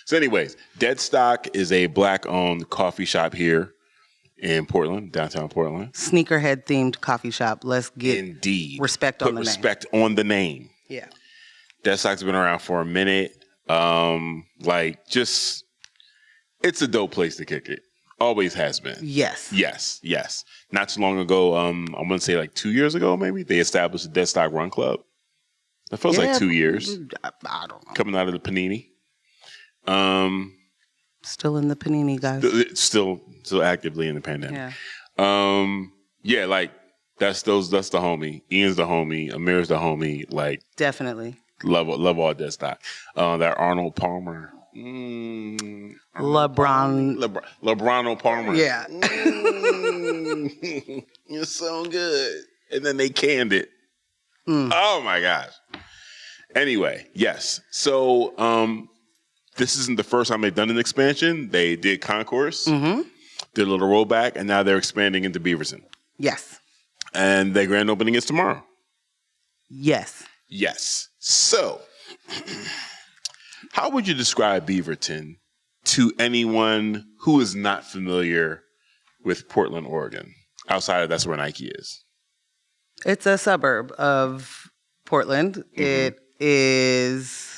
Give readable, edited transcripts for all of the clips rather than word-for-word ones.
So anyways, Deadstock is a Black-owned coffee shop here in Portland, downtown Portland. Sneakerhead themed coffee shop. Let's get Indeed. respect on the name. Respect on the name. Yeah. Deadstock's been around for a minute. It's a dope place to kick it. Always has been. Yes. Yes. Not too long ago, I'm going to say like 2 years ago, maybe, they established a Deadstock Run Club. That feels like 2 years. I don't know. Coming out of the Panini. Still in the Panini, guys. Still actively in the pandemic. Yeah. Like that's the homie. Ian's the homie. Amir's the homie. Like definitely. Love all Deadstock. That Arnold Palmer. LeBron Palmer. Yeah. It's so good. And then they canned it. Oh my gosh. Anyway, yes. So this isn't the first time they've done an expansion. They did Concourse, did a little rollback, and now they're expanding into Beaverton. Yes. And their grand opening is tomorrow. Yes. So, how would you describe Beaverton to anyone who is not familiar with Portland, Oregon? Outside of that's where Nike is. It's a suburb of Portland. Mm-hmm. It is.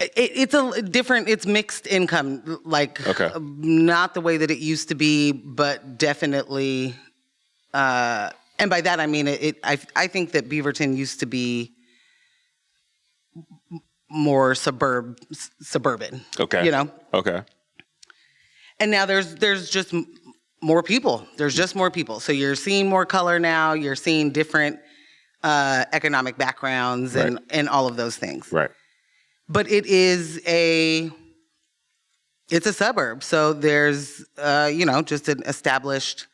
It's a different. It's mixed income, like not the way that it used to be, but definitely. And by that I mean I think that Beaverton used to be more suburban. Okay. You know. Okay. And now there's just more people. There's just more people. So you're seeing more color now. You're seeing different economic backgrounds and all of those things. Right. But it's a suburb. So there's, just an established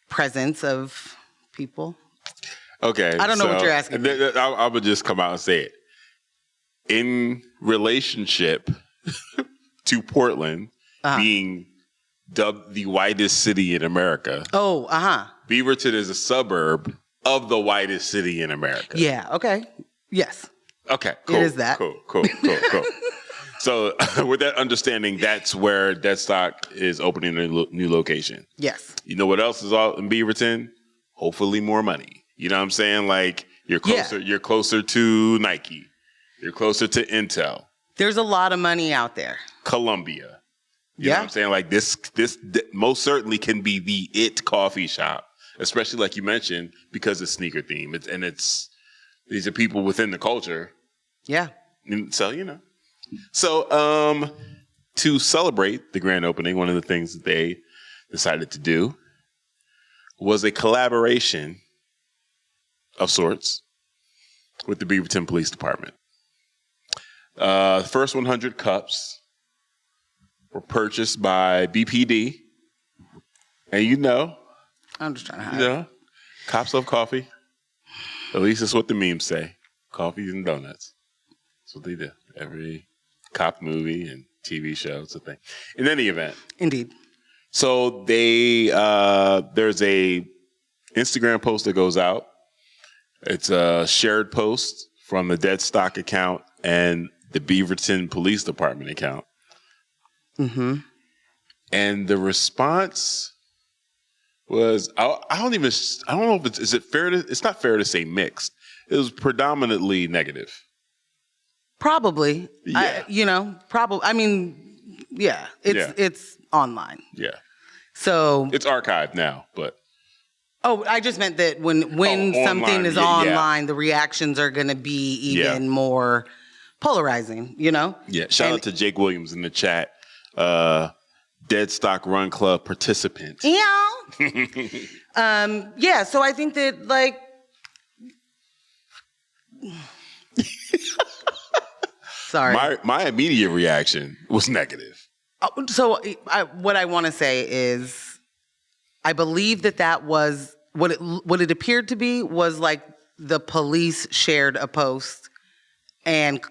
presence of people. Okay. I don't know what you're asking. I would just come out and say it. In relationship to Portland being dubbed the whitest city in America. Beaverton is a suburb of the whitest city in America. Yeah. Okay. Yes. Okay, cool. It is that. Cool. So with that understanding, that's where Deadstock is opening a new location. Yes. You know what else is all in Beaverton? Hopefully more money. You know what I'm saying? Like you're closer to Nike. You're closer to Intel. There's a lot of money out there. Columbia. You know what I'm saying? Like this most certainly can be the it coffee shop, especially like you mentioned, because it's sneaker theme. These are people within the culture. Yeah. So, So, to celebrate the grand opening, one of the things that they decided to do was a collaboration of sorts with the Beaverton Police Department. The first 100 cups were purchased by BPD. And I'm just trying to hide. Cops love coffee. At least that's what the memes say. Coffees and donuts. That's what they do. Every cop movie and TV show, it's a thing. In any event. Indeed. So there's a Instagram post that goes out. It's a shared post from the Deadstock account and the Beaverton Police Department account. Mm-hmm. And the response was I don't know if it's not fair to say mixed. It was predominantly negative. Probably. Yeah. Probably. I mean, yeah. It's online. Yeah. So it's archived now, but I just meant that when something is online, the reactions are going to be even more polarizing, Yeah. Shout out to Jake Williams in the chat. Deadstock Run Club participant. Yeah. So I think that sorry. My immediate reaction was negative. So what I want to say is I believe that was what it appeared to be was like the police shared a post and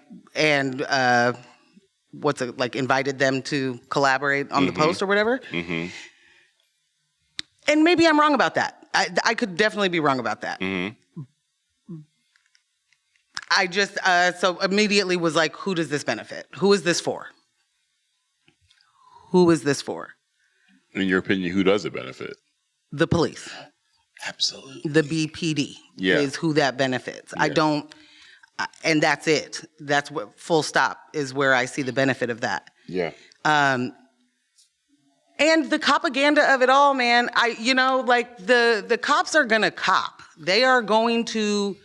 invited them to collaborate on the post or whatever. Mm-hmm. And maybe I'm wrong about that. I could definitely be wrong about that. Mm-hmm. I just, so immediately was like, who does this benefit? Who is this for? Who is this for? In your opinion, who does it benefit? The police. Absolutely. The BPD is who that benefits. I don't, and that's it. That's what, full stop, is where I see the benefit of that. Yeah. And the propaganda of it all, man, the cops are gonna cop. They are going to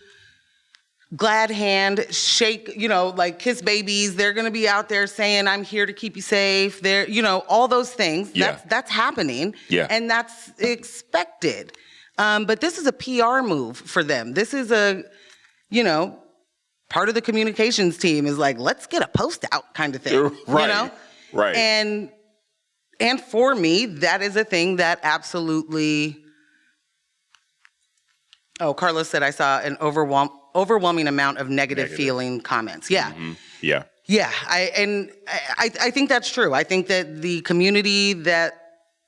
glad hand, shake, kiss babies. They're gonna be out there saying, I'm here to keep you safe. They're, all those things. Yeah. That's happening. Yeah. And that's expected. But this is a PR move for them. This is part of the communications team is like, let's get a post out kind of thing. Right. Right. And for me, that is a thing that absolutely. Oh, Carlos said I saw an overwhelming amount of negative feeling comments. Yeah. Mm-hmm. Yeah. Yeah. I think that's true. I think that the community that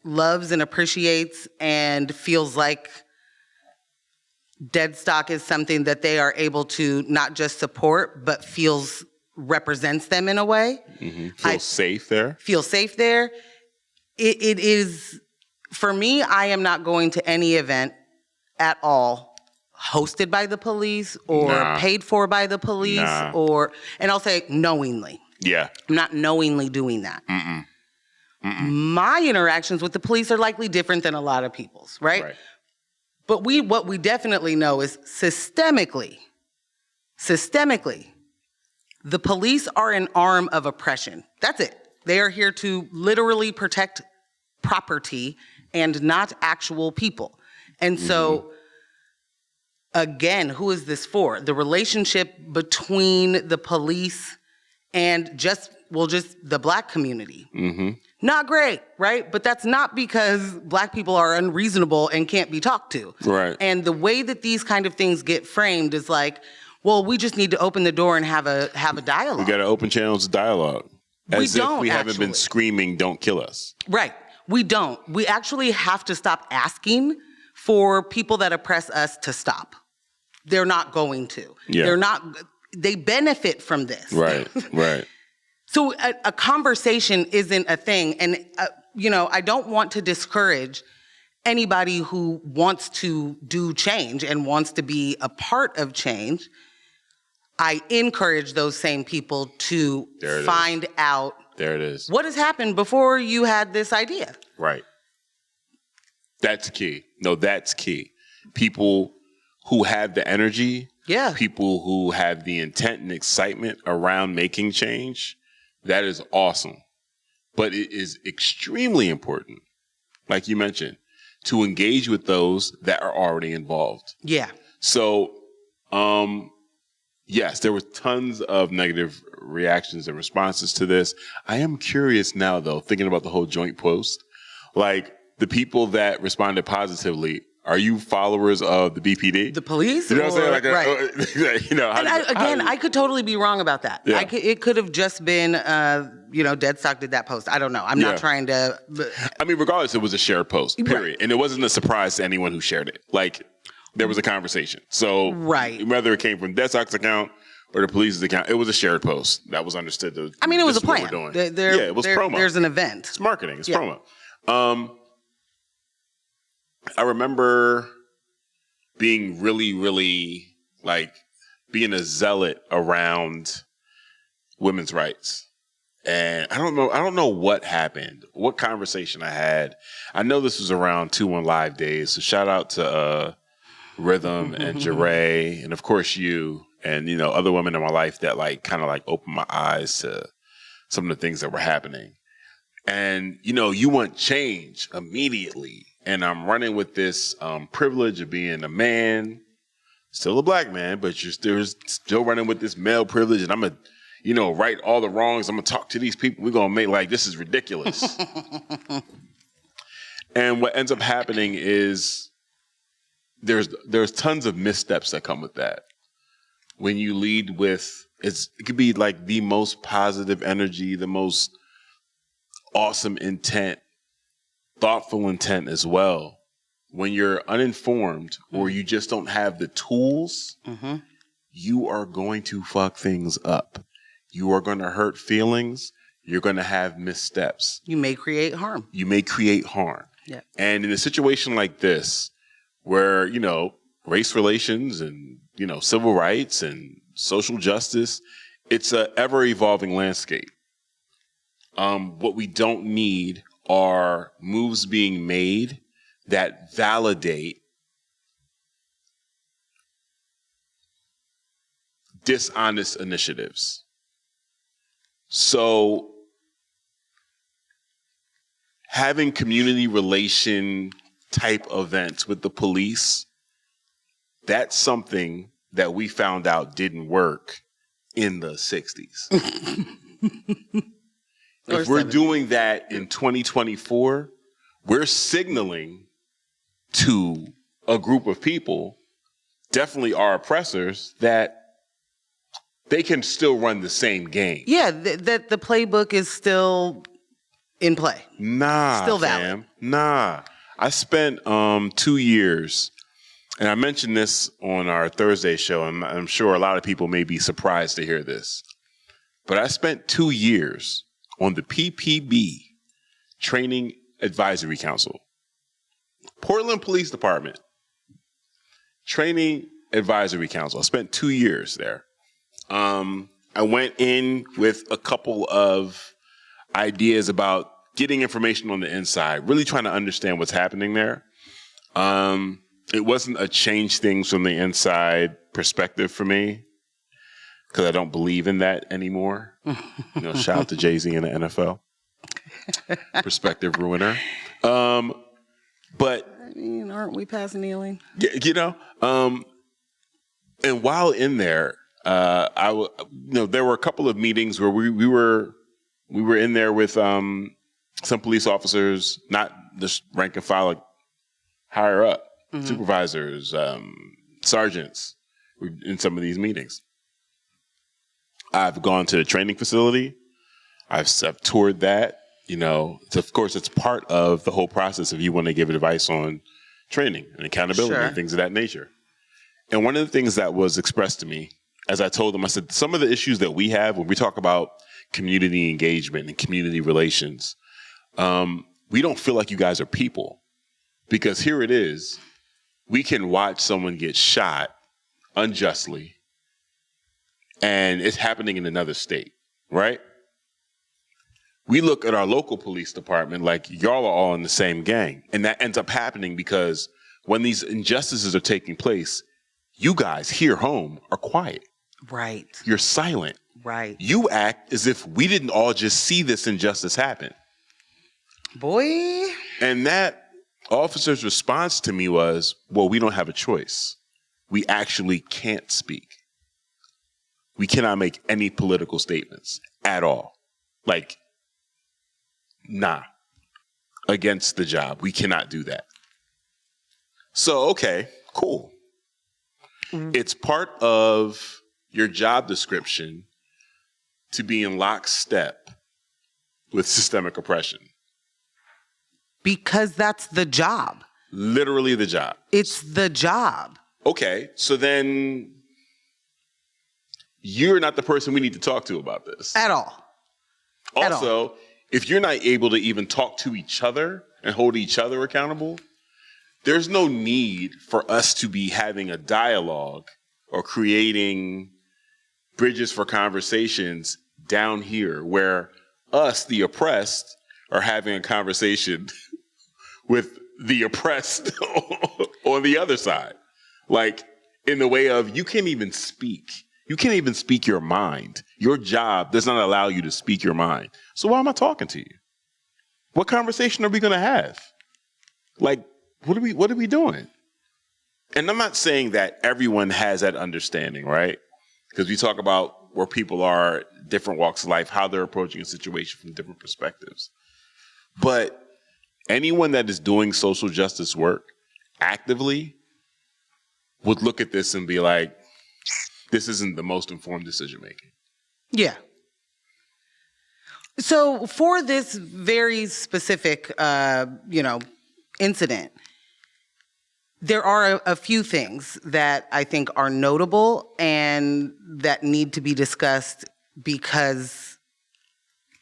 loves and appreciates and feels like Deadstock is something that they are able to not just support, but feels represents them in a way. Mm-hmm. Feel safe there. It is, for me, I am not going to any event at all hosted by the police or paid for by the police and I'll say knowingly. Yeah. I'm not knowingly doing that. My interactions with the police are likely different than a lot of people's, right? But what we definitely know is systemically, the police are an arm of oppression. That's it. They are here to literally protect property and not actual people. And so, again, who is this for? The relationship between the police and just the Black community. Not great, right? But that's not because Black people are unreasonable and can't be talked to. Right. And the way that these kind of things get framed is like, well, we just need to open the door and have a dialogue. We got to open channels of dialogue. As if we haven't been screaming, don't kill us. Right. We don't. We actually have to stop asking for people that oppress us to stop. They're not going to. Yeah. They benefit from this. Right. So a conversation isn't a thing. And, I don't want to discourage anybody who wants to do change and wants to be a part of change. I encourage those same people to find out what has happened before you had this idea. Right. That's key. No, that's key. People who have the energy, people who have the intent and excitement around making change, that is awesome. But it is extremely important, like you mentioned, to engage with those that are already involved. Yeah. So, yes, there were tons of negative reactions and responses to this. I am curious now, though, thinking about the whole joint post, like the people that responded positively, are you followers of the BPD? The police? You know what I'm saying? Right. I could totally be wrong about that. Yeah. It could have just been, Deadstock did that post. I don't know. I'm not trying to. I mean, regardless, it was a shared post, period. Right. And it wasn't a surprise to anyone who shared it. Like, there was a conversation. So, whether it came from Deadstock's account or the police's account, it was a shared post. That was understood. It was a plan. It was promo. There's an event. It's marketing. It's promo. I remember being really, really, being a zealot around women's rights. And I don't know what happened, what conversation I had. I know this was around 2-1 Live days. So shout out to Rhythm and Jeray, and of course you and, other women in my life that opened my eyes to some of the things that were happening. And, you want change immediately. And I'm running with this privilege of being a man, still a Black man, but you're still running with this male privilege. And I'm going to, right all the wrongs. I'm going to talk to these people. We're going to make this is ridiculous. And what ends up happening is there's tons of missteps that come with that. When you lead with, it could be the most positive energy, the most awesome intent, thoughtful intent as well. When you're uninformed or you just don't have the tools, you are going to fuck things up. You are going to hurt feelings. You're going to have missteps. You may create harm. Yeah. And in a situation like this, where, race relations and, civil rights and social justice, it's a ever evolving landscape. What we don't need are moves being made that validate dishonest initiatives. So having community relation type events with the police, that's something that we found out didn't work in the 60s. If we're doing that in 2024, we're signaling to a group of people, definitely our oppressors, that they can still run the same game. Yeah, that the playbook is still in play. Still valid. Fam. I spent 2 years, and I mentioned this on our Thursday show, and I'm sure a lot of people may be surprised to hear this, but I spent 2 years on the PPB, Training Advisory Council. Portland Police Department, Training Advisory Council. I spent 2 years there. I went in with a couple of ideas about getting information on the inside, really trying to understand what's happening there. It wasn't a change things from the inside perspective for me, because I don't believe in that anymore. Shout out to Jay-Z in the NFL. Perspective ruiner. But I mean, aren't we past kneeling? And while in there, there were a couple of meetings where we were in there with some police officers, not just rank and file, like higher up, supervisors, sergeants, in some of these meetings. I've gone to the training facility. I've toured that. Of course, it's part of the whole process if you want to give advice on training and accountability and things of that nature. And one of the things that was expressed to me, as I told them, I said, some of the issues that we have when we talk about community engagement and community relations, we don't feel like you guys are people. Because here it is, we can watch someone get shot unjustly, and it's happening in another state, right? We look at our local police department like y'all are all in the same gang. And that ends up happening because when these injustices are taking place, you guys here home are quiet. Right. You're silent. Right. You act as if we didn't all just see this injustice happen. Boy. And that officer's response to me was, well, we don't have a choice. We actually can't speak. We cannot make any political statements at all. Like, against the job. We cannot do that. So, okay, cool. It's part of your job description to be in lockstep with systemic oppression. Because that's the job. Literally the job. It's the job. Okay, so then you're not the person we need to talk to about this. At all. Also, if you're not able to even talk to each other and hold each other accountable, there's no need for us to be having a dialogue or creating bridges for conversations down here where us, the oppressed, are having a conversation with the oppressed on the other side. Like, in the way of, you can't even speak. You can't even speak your mind. Your job does not allow you to speak your mind. So why am I talking to you? What conversation are we going to have? Like, what are we doing? And I'm not saying that everyone has that understanding, right? Because we talk about where people are, different walks of life, how they're approaching a situation from different perspectives. But anyone that is doing social justice work actively would look at this and be like, this isn't the most informed decision making. Yeah. So for this very specific, incident, There are a few things that I think are notable and that need to be discussed because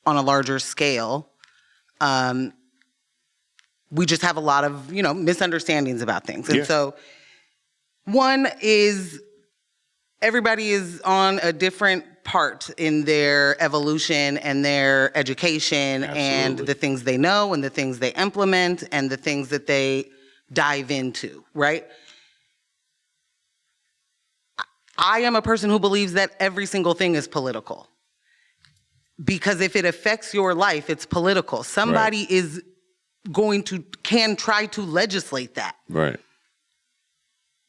on a larger scale, we just have a lot of, misunderstandings about things. And so one is everybody is on a different part in their evolution and their education and the things they know and the things they implement and the things that they dive into, right? I am a person who believes that every single thing is political. Because if it affects your life, it's political. Somebody is can try to legislate that. Right.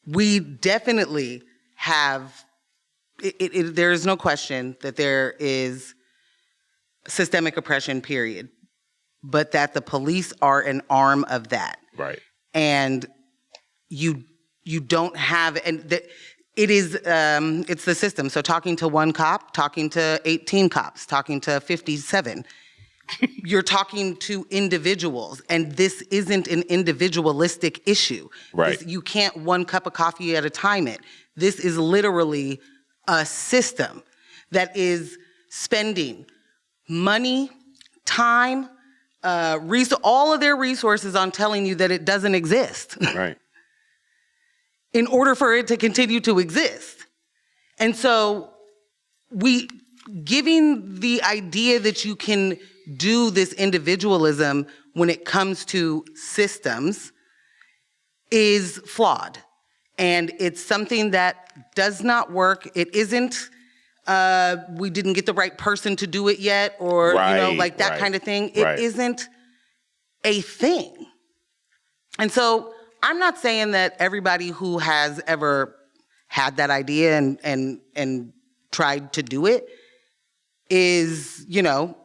We definitely have, there is no question that there is systemic oppression, period. But that the police are an arm of that. Right. And you don't have, it is, it's the system. So talking to one cop, talking to 18 cops, talking to 57, you're talking to individuals, and this isn't an individualistic issue. Right. You can't one cup of coffee at a time it. This is literally a system that is spending money, time, all of their resources on telling you that it doesn't exist. Right. In order for it to continue to exist. And so giving the idea that you can do this individualism when it comes to systems is flawed. And it's something that does not work. It isn't, we didn't get the right person to do it yet, or, that kind of thing. It isn't a thing. And so I'm not saying that everybody who has ever had that idea and tried to do it is,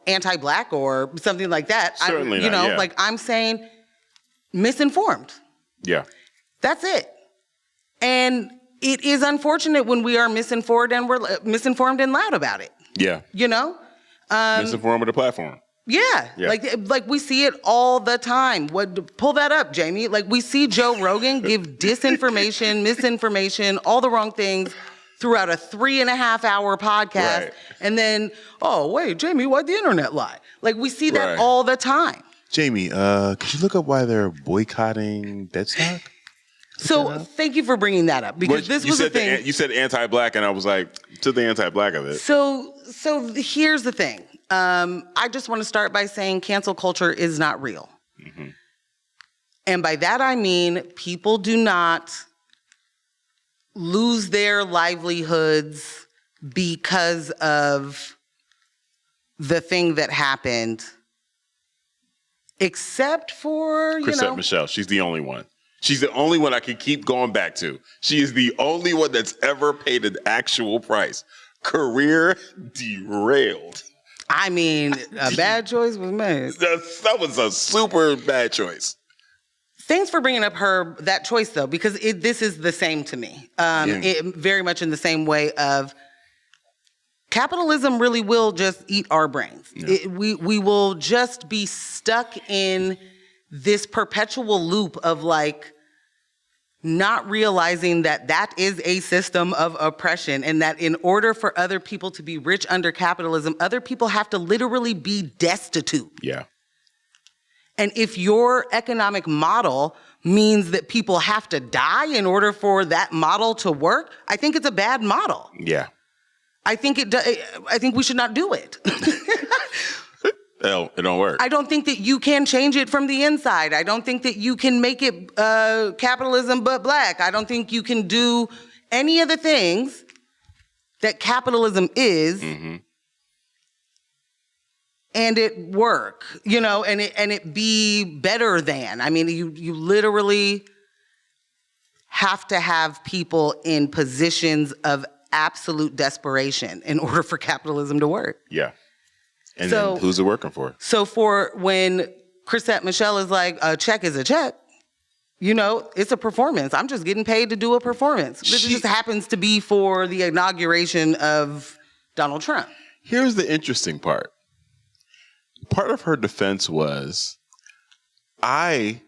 anti-Black or something like that. Certainly not, yeah. I'm saying misinformed. Yeah. That's it. And it is unfortunate when we are misinformed and we're misinformed and loud about it. Yeah. Misinformed with a platform. Yeah. Like we see it all the time. Pull that up, Jamie. Like we see Joe Rogan give disinformation, misinformation, all the wrong things throughout a 3.5-hour podcast. Right. And then, oh, wait, Jamie, why'd the internet lie? Like we see that all the time. Jamie, could you look up why they're boycotting Deadstock? So thank you for bringing that up, because this was the thing. You said anti-Black, and I was like, to the anti-Black of it. So here's the thing. I just want to start by saying cancel culture is not real. Mm-hmm. And by that I mean people do not lose their livelihoods because of the thing that happened, except for, Chrisette Michelle. She's the only one. She's the only one I can keep going back to. She is the only one that's ever paid an actual price. Career derailed. I mean, a bad choice was made. That was a super bad choice. Thanks for bringing up that choice, though, because this is the same to me. It very much in the same way of capitalism really will just eat our brains. Yeah. We will just be stuck in this perpetual loop of not realizing that is a system of oppression, and that in order for other people to be rich under capitalism, other people have to literally be destitute. Yeah. And if your economic model means that people have to die in order for that model to work, I think it's a bad model. Yeah. I think we should not do it. It don't work. I don't think that you can change it from the inside. I don't think that you can make it capitalism but Black. I don't think you can do any of the things that capitalism is, mm-hmm. and it work, and it be better than. I mean, you literally have to have people in positions of absolute desperation in order for capitalism to work. Yeah. And then who's it working for? So for when Chrisette Michelle is like, a check is a check, it's a performance. I'm just getting paid to do a performance. This just happens to be for the inauguration of Donald Trump. Here's the interesting part. Part of her defense was, I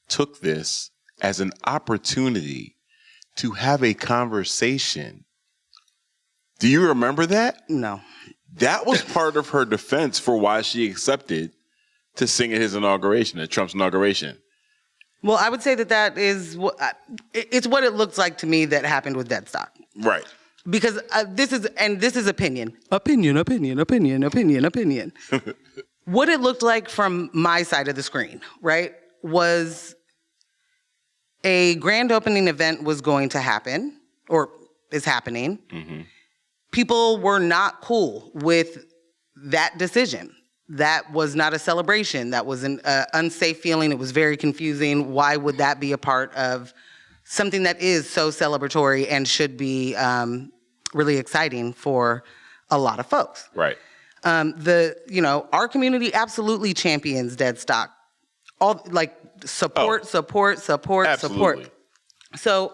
took this as an opportunity to have a conversation. Do you remember that? No. That was part of her defense for why she accepted to sing at his inauguration, at Trump's inauguration. Well, I would say that is it's what it looks like to me that happened with Deadstock. Right. Because this is opinion. Opinion. What it looked like from my side of the screen, right, was a grand opening event was going to happen, or is happening. Mm-hmm. People were not cool with that decision. That was not a celebration. That was an unsafe feeling. It was very confusing. Why would that be a part of something that is so celebratory and should be really exciting for a lot of folks? Right. Our community absolutely champions Deadstock. All like support. Absolutely. So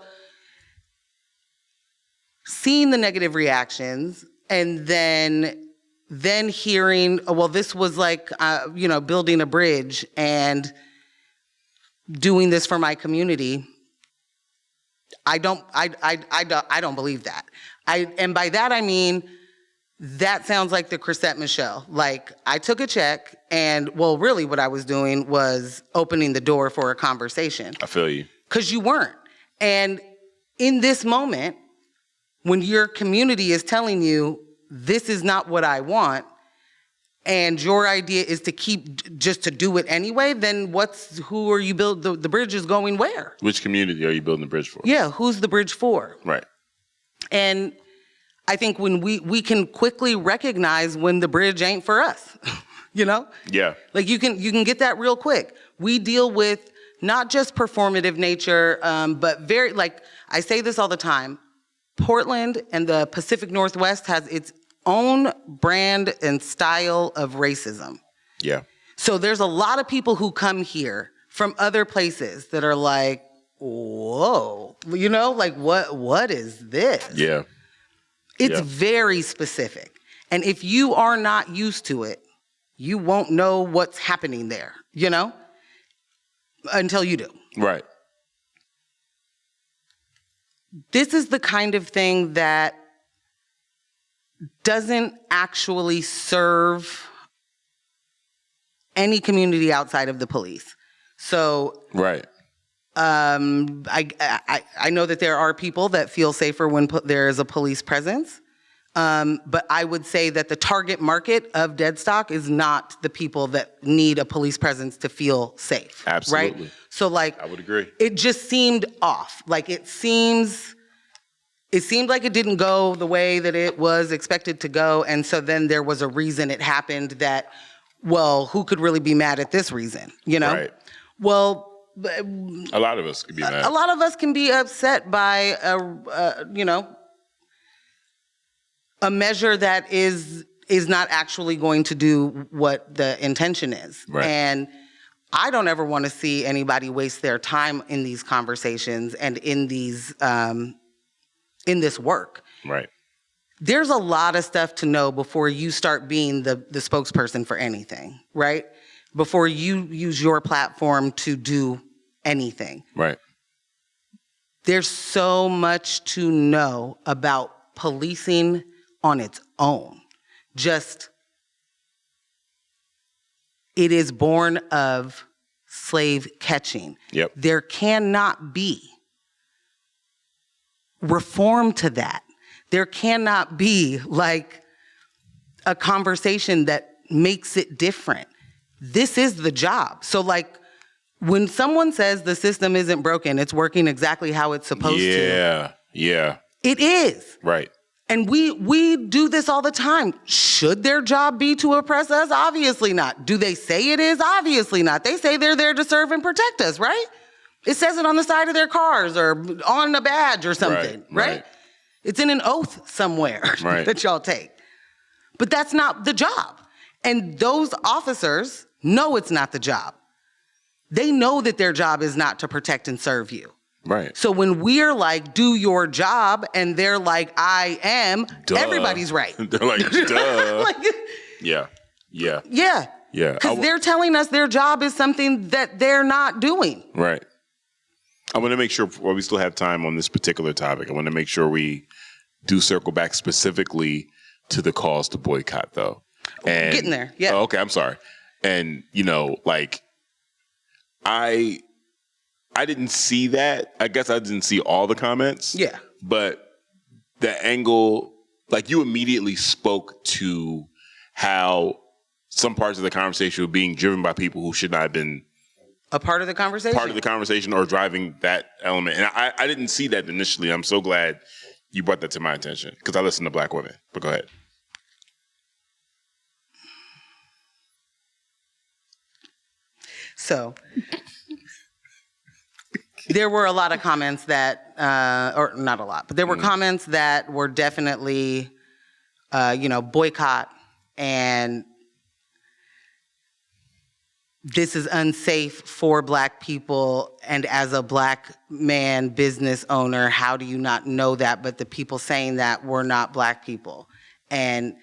seeing the negative reactions and then hearing, well, this was like, building a bridge and doing this for my community. I don't believe that. And by that I mean, that sounds like the Chrisette Michele. Like, I took a check and, well, really what I was doing was opening the door for a conversation. I feel you. Because you weren't. And in this moment, when your community is telling you, this is not what I want, and your idea is to to do it anyway, then who are you building? The bridge is going where? Which community are you building the bridge for? Yeah, who's the bridge for? Right. And I think when we can quickly recognize when the bridge ain't for us, Yeah. Like you can get that real quick. We deal with not just performative nature, but very, like, I say this all the time, Portland and the Pacific Northwest has its own brand and style of racism. Yeah. So there's a lot of people who come here from other places that are like, whoa, like what is this? Yeah. It's very specific. And if you are not used to it, you won't know what's happening there, until you do. Right. This is the kind of thing that doesn't actually serve any community outside of the police. So, right. I know that there are people that feel safer when there is a police presence. But I would say that the target market of Deadstock is not the people that need a police presence to feel safe. Absolutely. Right? So, like, I would agree. It just seemed off. Like, it seemed like it didn't go the way that it was expected to go. And so then there was a reason it happened that, well, who could really be mad at this reason? Right. Well, a lot of us could be mad. A lot of us can be upset by a measure that is not actually going to do what the intention is. Right. And I don't ever want to see anybody waste their time in these conversations and in these in this work. Right. There's a lot of stuff to know before you start being the spokesperson for anything, right? Before you use your platform to do anything. Right. There's so much to know about policing on its own. Just, it is born of slave catching. Yep. There cannot be reform to that. There cannot be like a conversation that makes it different. This is the job. So like when someone says the system isn't broken, it's working exactly how it's supposed to. Yeah. It is. Right. And we do this all the time. Should their job be to oppress us? Obviously not. Do they say it is? Obviously not. They say they're there to serve and protect us, right? It says it on the side of their cars or on a badge or something, right? It's in an oath somewhere that y'all take. But that's not the job. And those officers know it's not the job. They know that their job is not to protect and serve you. Right. So when we're like, do your job, and they're like, I am, everybody's right. They're like, duh. Yeah. Because they're telling us their job is something that they're not doing. Right. I want to make sure, while we still have time on this particular topic, I want to make sure we do circle back specifically to the calls to boycott, though. And, getting there, yeah. Oh, okay, I'm sorry. And, like, I didn't see that. I guess I didn't see all the comments. Yeah. But the angle, like, you immediately spoke to how some parts of the conversation were being driven by people who should not have been a part of the conversation. Or driving that element. And I didn't see that initially. I'm so glad you brought that to my attention because I listen to Black women. But go ahead. So there were a lot of comments that, or not a lot, but there were comments that were definitely, boycott and this is unsafe for Black people. And as a Black man, business owner, how do you not know that? But the people saying that were not Black people. And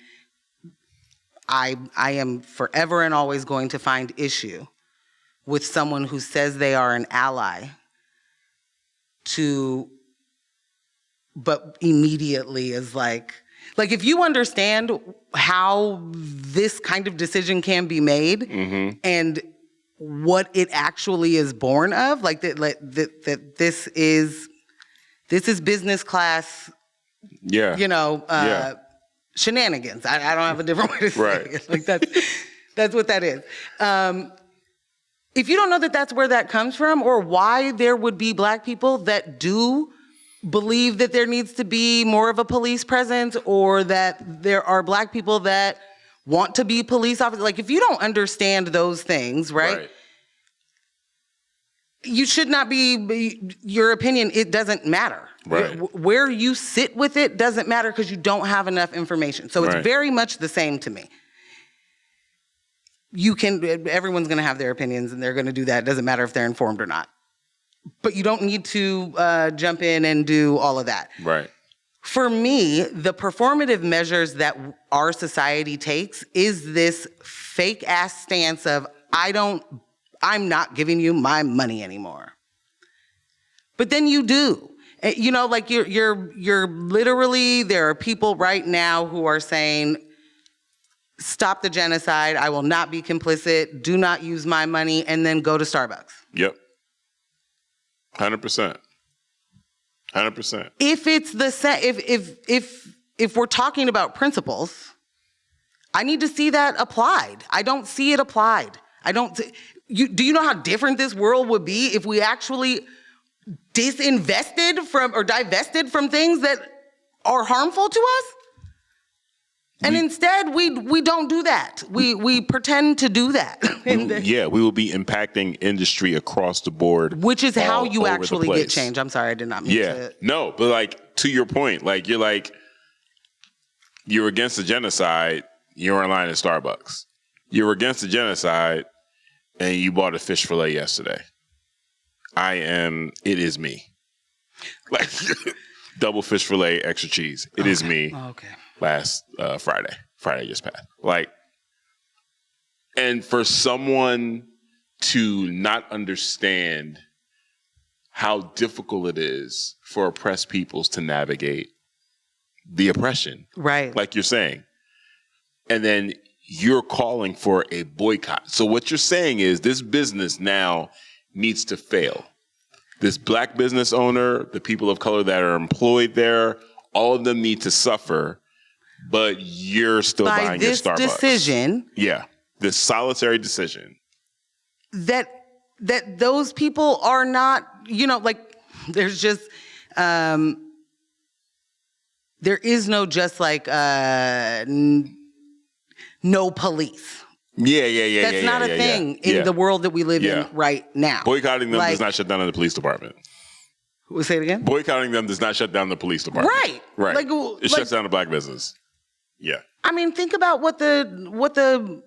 I am forever and always going to find issue with someone who says they are an ally but immediately is like if you understand how this kind of decision can be made and what it actually is born of, that this is business class, shenanigans. I don't have a different way to say it. Like that's what that is. If you don't know that that's where that comes from, or why there would be Black people that do believe that there needs to be more of a police presence, or that there are Black people that want to be police officers, like if you don't understand those things, right? You should not be, your opinion, it doesn't matter. Right. Where you sit with it doesn't matter because you don't have enough information. So it's very much the same to me. Everyone's going to have their opinions and they're going to do that. It doesn't matter if they're informed or not. But you don't need to jump in and do all of that. Right. For me, the performative measures that our society takes is this fake ass stance of, I'm not giving you my money anymore. But then you do. You're literally, there are people right now who are saying, stop the genocide, I will not be complicit, do not use my money, and then go to Starbucks. Yep. 100%. 100%. If it's the if we're talking about principles, I need to see that applied. I don't see it applied. Do you know how different this world would be if we actually divested from things that are harmful to us? And instead, we don't do that. We pretend to do that. We will be impacting industry across the board. Which is how you actually get change. I'm sorry, I did not mean to. No, but to your point, you're against the genocide, you're in line at Starbucks. You're against the genocide, and you bought a fish fillet yesterday. It is me. Double fish fillet, extra cheese. It is me. Okay. Last Friday just passed. And for someone to not understand how difficult it is for oppressed peoples to navigate the oppression. Right. Like you're saying. And then you're calling for a boycott. So what you're saying is this business now needs to fail. This Black business owner, the people of color that are employed there, all of them need to suffer. But you're still buying your Starbucks. By this decision. Yeah. This solitary decision. That those people are not, there's just, there is no just no police. Yeah. That's not a thing in the world that we live in right now. Boycotting them does not shut down the police department. Say it again? Boycotting them does not shut down the police department. Right. It shuts down the Black business. Yeah. I mean, think about what the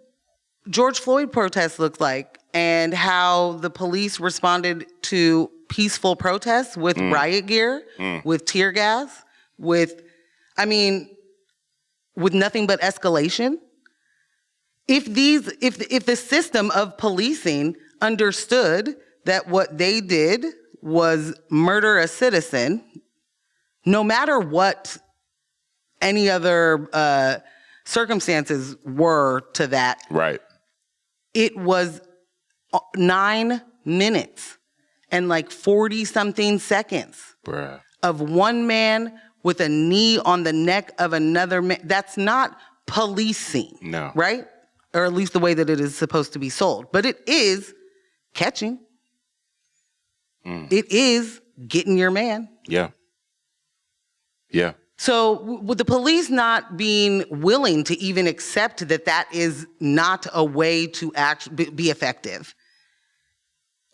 George Floyd protest looked like and how the police responded to peaceful protests with riot gear, with tear gas, with nothing but escalation. If the system of policing understood that what they did was murder a citizen, no matter what any other circumstances were to that. Right. It was 9 minutes and like 40-something seconds of one man with a knee on the neck of another man. That's not policing. No. Right? Or at least the way that it is supposed to be sold. But it is catching. It is getting your man. Yeah. Yeah. So with the police not being willing to even accept that that is not a way to be effective,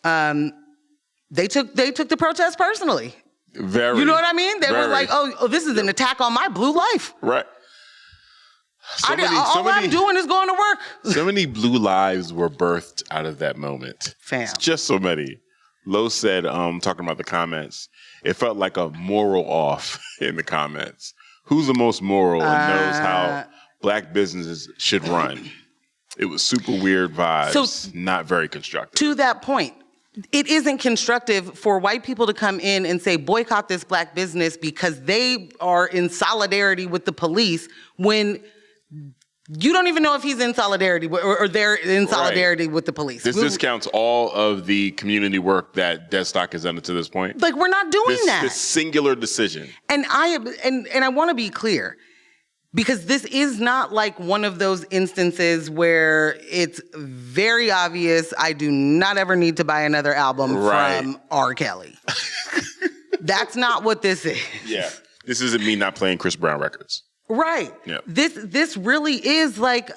they took the protest personally. Very. You know what I mean? They were like, oh, this is an attack on my blue life. Right. I'm doing is going to work. So many blue lives were birthed out of that moment. Fam. Just so many. Lo said, talking about the comments, it felt like a moral off in the comments. Who's the most moral and knows how black businesses should run? It was super weird vibes, so, not very constructive. To that point, it isn't constructive for white people to come in and say, boycott this black business because they are in solidarity with the police when you don't even know if he's in solidarity or they're in solidarity with the police. This discounts all of the community work that Deadstock has done to this point. Like, we're not doing that. This singular decision. And I want to be clear, because this is not like one of those instances where it's very obvious I do not ever need to buy another album from R. Kelly. That's not what this is. Yeah. This isn't me not playing Chris Brown records. Right. Yeah. This really is like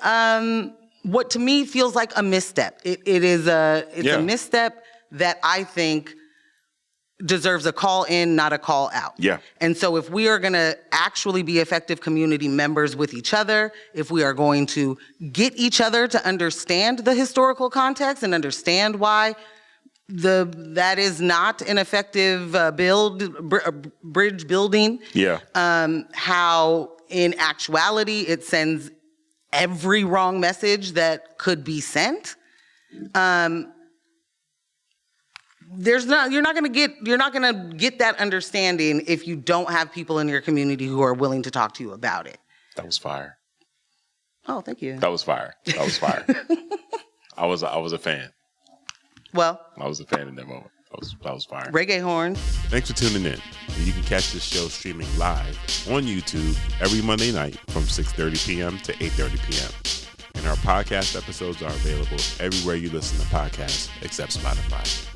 what to me feels like a misstep. It's a misstep that I think deserves a call in, not a call out. Yeah. And so if we are going to actually be effective community members with each other, if we are going to get each other to understand the historical context and understand why that is not an effective bridge building. Yeah. How in actuality it sends every wrong message that could be sent. You're not going to get that understanding if you don't have people in your community who are willing to talk to you about it. That was fire. Oh, thank you. That was fire. I was a fan. Well, I was a fan in that moment. That was fire. Reggae horns. Thanks for tuning in. And you can catch this show streaming live on YouTube every Monday night from 6:30 p.m. to 8:30 p.m. And our podcast episodes are available everywhere you listen to podcasts except Spotify.